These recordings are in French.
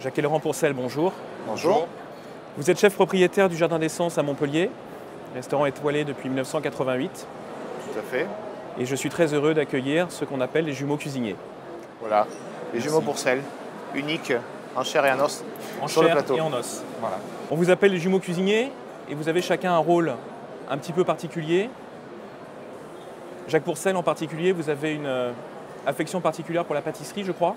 Jacques-Laurent Pourcel, bonjour. Bonjour. Vous êtes chef propriétaire du Jardin d'Essence à Montpellier, restaurant étoilé depuis 1988. Tout à fait. Et je suis très heureux d'accueillir ce qu'on appelle les jumeaux cuisiniers. Voilà, les Merci. jumeaux Pourcel, uniques en chair et en os En sur le chair plateau. et en os. Voilà. On vous appelle les jumeaux cuisiniers et vous avez chacun un rôle un petit peu particulier. Jacques Pourcel en particulier, vous avez une affection particulière pour la pâtisserie, je crois.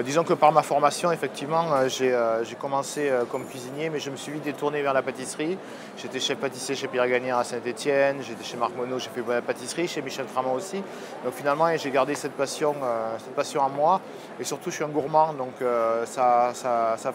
Disons que par ma formation, effectivement, j'ai commencé comme cuisinier, mais je me suis vite détourné vers la pâtisserie. J'étais chef pâtissier chez Pierre Gagnère à Saint-Étienne, j'étais chez Marc Monod, j'ai fait de la pâtisserie, chez Michel Tramont aussi. Donc finalement, j'ai gardé cette passion en moi. Et surtout, je suis un gourmand, donc ça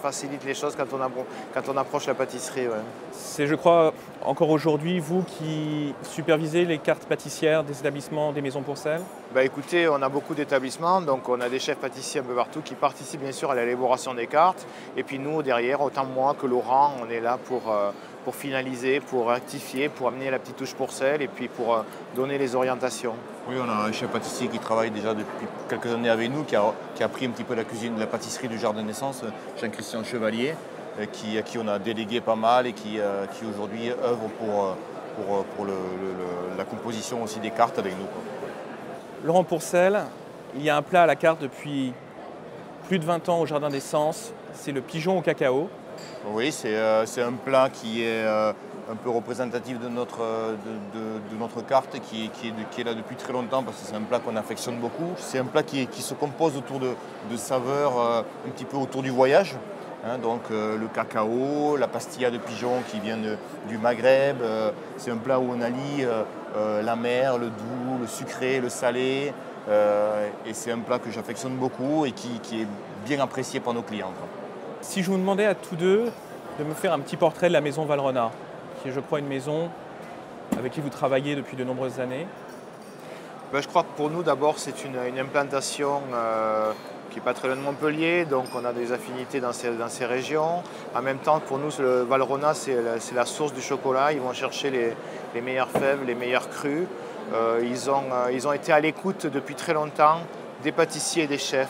facilite les choses quand on approche la pâtisserie. Ouais. C'est, je crois, encore aujourd'hui, vous qui supervisez les cartes pâtissières des établissements des maisons Pourcel. Écoutez, on a beaucoup d'établissements, donc on a des chefs pâtissiers un peu partout qui participent bien sûr à l'élaboration des cartes. Et puis nous, derrière, autant moi que Laurent, on est là pour finaliser, pour rectifier, pour amener la petite touche Pourcel et puis pour donner les orientations. Oui, on a un chef pâtissier qui travaille déjà depuis quelques années avec nous, qui a pris un petit peu la cuisine de la pâtisserie du Jardin d'Essence, Jean-Christian Chevalier, à qui on a délégué pas mal et qui aujourd'hui œuvre pour la composition aussi des cartes avec nous, quoi. Laurent Pourcel, il y a un plat à la carte depuis plus de 20 ans au Jardin d'Essence, c'est le pigeon au cacao. Oui, c'est un plat qui est un peu représentatif de notre carte, qui est là depuis très longtemps parce que c'est un plat qu'on affectionne beaucoup. C'est un plat qui se compose autour de saveurs un petit peu autour du voyage. Donc le cacao, la pastilla de pigeon qui vient du Maghreb. C'est un plat où on allie la mer, le doux, le sucré, le salé. Et c'est un plat que j'affectionne beaucoup et qui est bien apprécié par nos clients, quoi. Si je vous demandais à tous deux de me faire un petit portrait de la maison Valrhona, qui est, je crois, une maison avec qui vous travaillez depuis de nombreuses années. Je crois que pour nous, d'abord, c'est une implantation qui n'est pas très loin de Montpellier, donc on a des affinités dans ces régions. En même temps, pour nous, le Valrhona, c'est la source du chocolat. Ils vont chercher les meilleures fèves, les meilleurs crus. Ils ont été à l'écoute depuis très longtemps des pâtissiers et des chefs.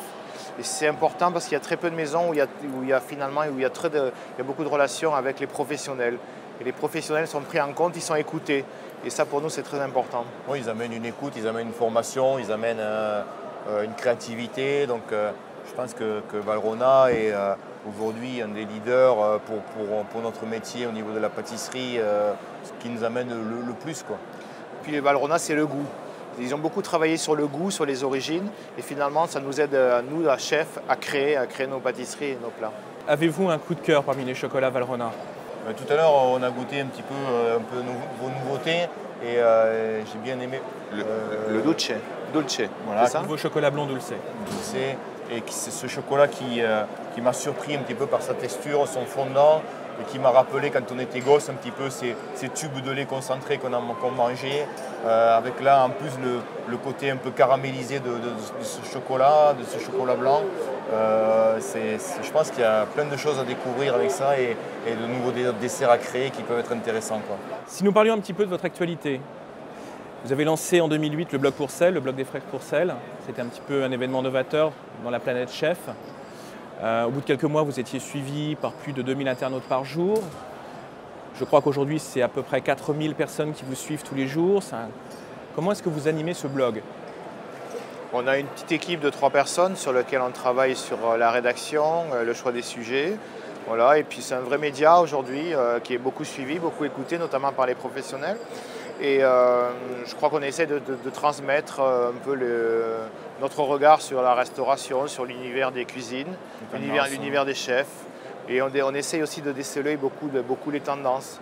Et c'est important parce qu'il y a très peu de maisons où il y a beaucoup de relations avec les professionnels. Et les professionnels sont pris en compte, ils sont écoutés. Et ça, pour nous, c'est très important. Oui, ils amènent une écoute, ils amènent une formation, ils amènent une créativité. Donc, je pense que Valrhona est aujourd'hui un des leaders pour notre métier au niveau de la pâtisserie, ce qui nous amène le plus, quoi. Puis les Valrhona, c'est le goût. Ils ont beaucoup travaillé sur le goût, sur les origines. Et finalement, ça nous aide, nous, à chefs, à créer nos pâtisseries et nos plats. Avez-vous un coup de cœur parmi les chocolats Valrhona? Tout à l'heure, on a goûté un peu vos nouveautés et j'ai bien aimé le Dulce. Voilà, c'est ça? Vos chocolats blonds dulce. Et c'est ce chocolat qui m'a surpris un petit peu par sa texture, son fondant, et qui m'a rappelé quand on était gosse un petit peu ces tubes de lait concentré qu'on mangeait, avec là en plus le côté un peu caramélisé de ce chocolat blanc. Je pense qu'il y a plein de choses à découvrir avec ça et de nouveaux desserts à créer qui peuvent être intéressants, quoi. Si nous parlions un petit peu de votre actualité, vous avez lancé en 2008 le blog Pourcel, le blog des frères Pourcel. C'était un petit peu un événement novateur dans la planète chef. Au bout de quelques mois, vous étiez suivi par plus de 2000 internautes par jour. Je crois qu'aujourd'hui, c'est à peu près 4000 personnes qui vous suivent tous les jours. Comment est-ce que vous animez ce blog? On a une petite équipe de 3 personnes sur laquelle on travaille sur la rédaction, le choix des sujets. Voilà. Et puis c'est un vrai média aujourd'hui qui est beaucoup suivi, beaucoup écouté, notamment par les professionnels. Et je crois qu'on essaie de transmettre un peu notre regard sur la restauration, sur l'univers des cuisines, l'univers des chefs. Et on essaie aussi de déceler beaucoup les tendances.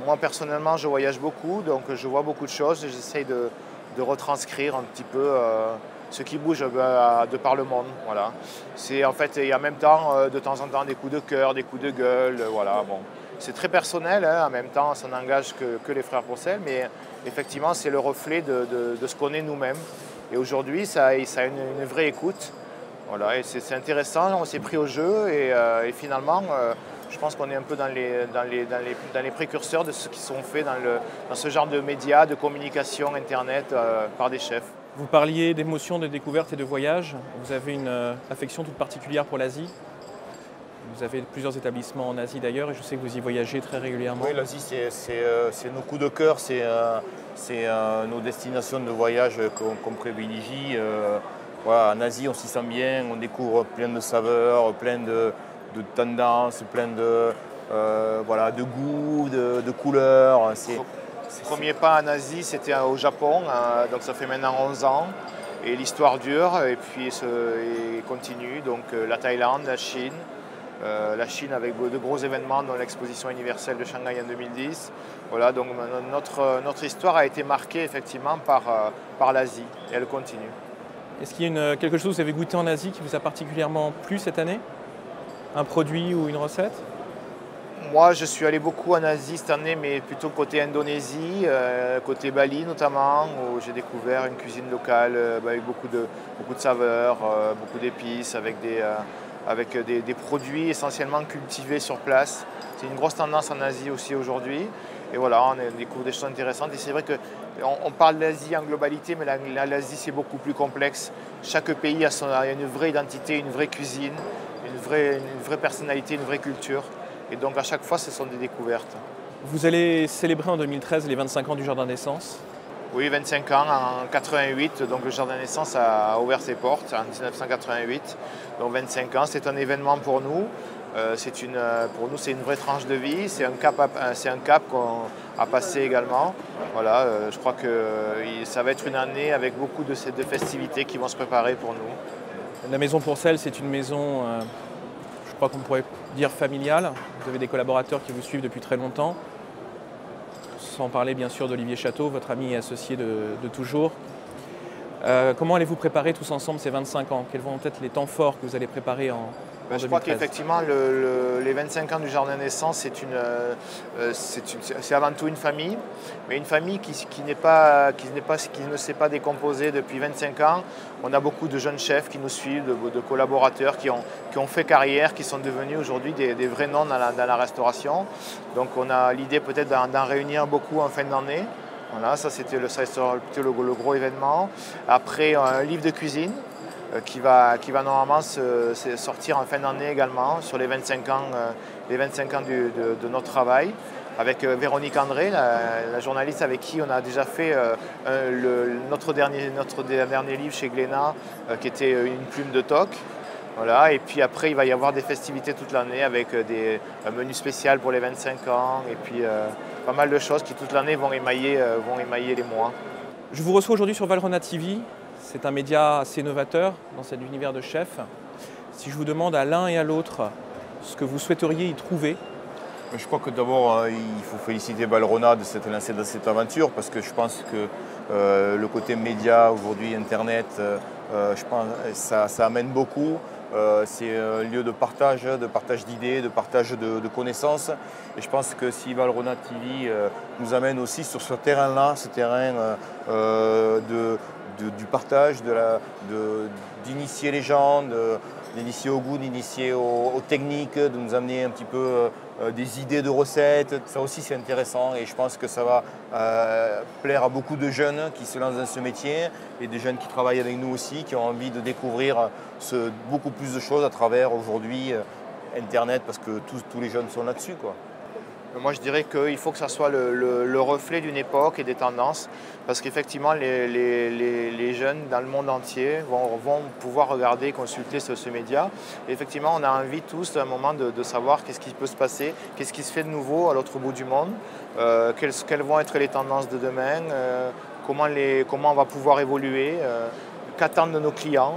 Moi personnellement, je voyage beaucoup, donc je vois beaucoup de choses et j'essaie de retranscrire un petit peu ce qui bouge de par le monde. Voilà. En fait, il y a en même temps, de temps en temps, des coups de cœur, des coups de gueule. Voilà, bon. C'est très personnel, hein, en même temps, ça n'engage que les frères Pourcel, mais effectivement, c'est le reflet de ce qu'on est nous-mêmes. Et aujourd'hui, ça a une vraie écoute. Voilà, et c'est intéressant, on s'est pris au jeu et finalement, je pense qu'on est un peu dans les précurseurs de ce qui sont faits dans ce genre de médias, de communication Internet par des chefs. Vous parliez d'émotions, de découverte et de voyage. Vous avez une affection toute particulière pour l'Asie? Vous avez plusieurs établissements en Asie d'ailleurs et je sais que vous y voyagez très régulièrement. Oui, l'Asie, c'est nos coups de cœur, c'est nos destinations de voyage qu'on privilégie. Voilà, en Asie, on s'y sent bien, on découvre plein de saveurs, plein de tendances, plein voilà, de goûts, de couleurs. Premier pas en Asie, c'était au Japon, donc ça fait maintenant 11 ans. Et l'histoire dure et puis et continue. Donc la Thaïlande, la Chine avec de gros événements dont l'exposition universelle de Shanghai en 2010. Voilà, donc notre histoire a été marquée effectivement par l'Asie et elle continue. Est-ce qu'il y a quelque chose que vous avez goûté en Asie qui vous a particulièrement plu cette année? Un produit ou une recette? Moi, je suis allé beaucoup en Asie cette année, mais plutôt côté Indonésie, côté Bali notamment, où j'ai découvert une cuisine locale avec beaucoup de saveurs, beaucoup d'épices, avec des produits essentiellement cultivés sur place. C'est une grosse tendance en Asie aussi aujourd'hui. Et voilà, on découvre des choses intéressantes. Et c'est vrai qu'on parle d'Asie en globalité, mais l'Asie c'est beaucoup plus complexe. Chaque pays a une vraie identité, une vraie cuisine, une vraie personnalité, une vraie culture. Et donc à chaque fois, ce sont des découvertes. Vous allez célébrer en 2013 les 25 ans du Jardin d'Essence. Oui, 25 ans, en 88, donc le Jardin d'Essence a ouvert ses portes en 1988. Donc 25 ans, c'est un événement pour nous. Pour nous, c'est une vraie tranche de vie, c'est un cap qu'on a passé également. Voilà, je crois que ça va être une année avec beaucoup de festivités qui vont se préparer pour nous. La Maison Pourcel, c'est une maison, je crois qu'on pourrait dire familiale. Vous avez des collaborateurs qui vous suivent depuis très longtemps. Sans parler bien sûr d'Olivier Château, votre ami et associé de toujours. Comment allez-vous préparer tous ensemble ces 25 ans? Quels vont être les temps forts que vous allez préparer en 2013? Je crois qu'effectivement, les 25 ans du Jardin d'Essence, c'est avant tout une famille, mais une famille qui ne s'est pas décomposée depuis 25 ans. On a beaucoup de jeunes chefs qui nous suivent, de collaborateurs qui ont fait carrière, qui sont devenus aujourd'hui des vrais noms dans la restauration. Donc on a l'idée peut-être d'en réunir beaucoup en fin d'année. Voilà, ça sera plutôt le gros événement. Après, un livre de cuisine qui va normalement sortir en fin d'année également sur les 25 ans, de notre travail, avec Véronique André, la journaliste avec qui on a déjà fait notre dernier livre chez Glénat, qui était Une plume de toc. Voilà, et puis après, il va y avoir des festivités toute l'année avec un menu spécial pour les 25 ans et puis pas mal de choses qui toute l'année vont émailler les mois. Je vous reçois aujourd'hui sur Valrhona TV. C'est un média assez novateur dans cet univers de chef. Si je vous demande à l'un et à l'autre ce que vous souhaiteriez y trouver. Je crois que d'abord, il faut féliciter Valrhona de s'être lancé dans cette aventure parce que je pense que le côté média aujourd'hui, Internet, je pense ça amène beaucoup. C'est un lieu de partage d'idées, de partage de connaissances. Et je pense que si Valrhona TV nous amène aussi sur ce terrain-là, ce terrain du partage, d'initier les gens, d'initier au goût, d'initier aux techniques, de nous amener un petit peu des idées de recettes. Ça aussi c'est intéressant et je pense que ça va plaire à beaucoup de jeunes qui se lancent dans ce métier et des jeunes qui travaillent avec nous aussi, qui ont envie de découvrir beaucoup plus de choses à travers aujourd'hui Internet parce que tous les jeunes sont là-dessus, quoi. Moi, je dirais qu'il faut que ça soit le reflet d'une époque et des tendances, parce qu'effectivement, les jeunes dans le monde entier vont pouvoir regarder et consulter ce média. Et effectivement, on a envie tous, à un moment, de savoir qu'est-ce qui peut se passer, qu'est-ce qui se fait de nouveau à l'autre bout du monde, quelles vont être les tendances de demain, comment on va pouvoir évoluer, qu'attendent nos clients,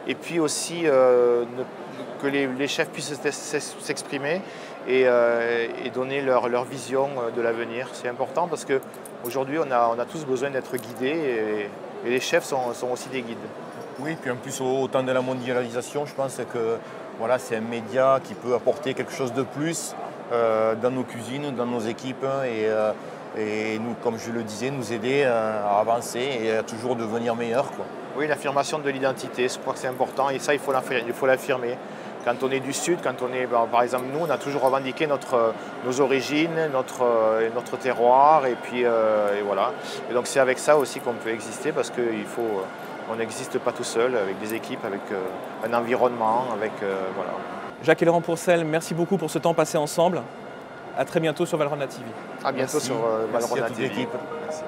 et puis aussi que les chefs puissent s'exprimer et donner leur vision de l'avenir. C'est important parce qu'aujourd'hui, on a tous besoin d'être guidés et les chefs sont aussi des guides. Oui, puis en plus, au temps de la mondialisation, je pense que voilà, c'est un média qui peut apporter quelque chose de plus dans nos cuisines, dans nos équipes et nous, comme je le disais, nous aider à avancer et à toujours devenir meilleurs, quoi. Oui, l'affirmation de l'identité, je crois que c'est important et ça, il faut l'affirmer. Quand on est du Sud, par exemple, nous, on a toujours revendiqué nos origines, notre terroir, et puis et voilà. Et donc c'est avec ça aussi qu'on peut exister, parce qu'on n'existe pas tout seul, avec des équipes, avec un environnement, voilà. Jacques et Laurent Pourcel, merci beaucoup pour ce temps passé ensemble. À très bientôt sur Valrhona TV. À bientôt Merci. sur Merci Valrhona à toute TV. l'équipe. Merci.